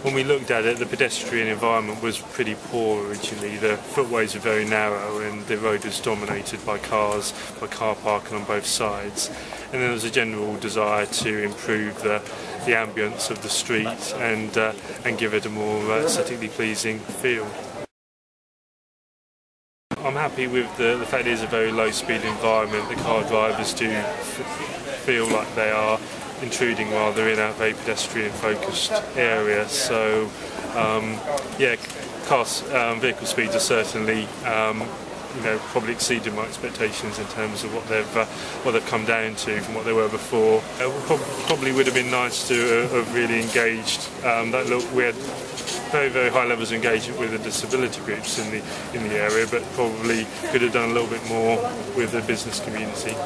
when we looked at it, the pedestrian environment was pretty poor originally. The footways were very narrow and the road was dominated by cars, by car parking on both sides. And then there was a general desire to improve the ambience of the street and give it a more aesthetically pleasing feel. I'm happy with the fact it is a very low-speed environment. The car drivers do feel like they are intruding while they're in a very pedestrian-focused area. So, yeah, vehicle speeds are certainly, probably exceeded my expectations in terms of what they've come down to from what they were before. Probably would have been nice to have really engaged. We had very, very high levels of engagement with the disability groups in the area, but probably could have done a little bit more with the business community.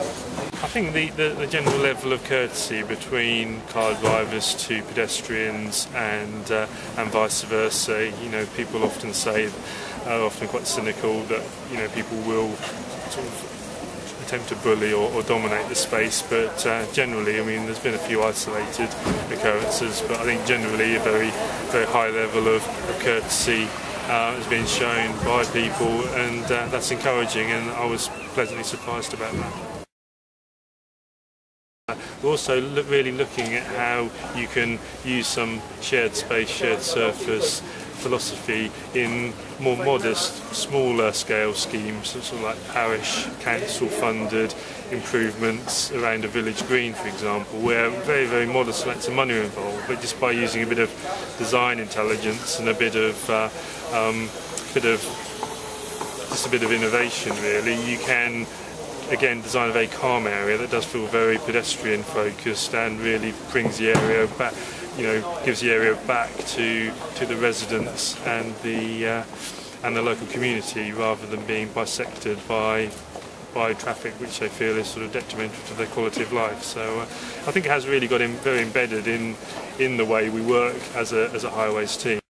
I think the general level of courtesy between car drivers to pedestrians and vice versa. People often are often quite cynical that people will sort of attempt to bully or dominate the space, but generally, there's been a few isolated occurrences, but I think generally a very, very high level of courtesy has been shown by people, and that's encouraging, and I was pleasantly surprised about that. We're also really looking at how you can use some shared space, shared surface philosophy in more modest, smaller scale schemes, sort of like parish council funded improvements around a village green, for example, where very, very modest amounts of money are involved, but just by using a bit of design intelligence and a bit of innovation, really, you can again design a very calm area that does feel very pedestrian focused and really brings the area back, gives the area back to the residents and the local community, rather than being bisected by traffic which they feel is sort of detrimental to their quality of life. So I think it has really got very embedded in the way we work as a highways team.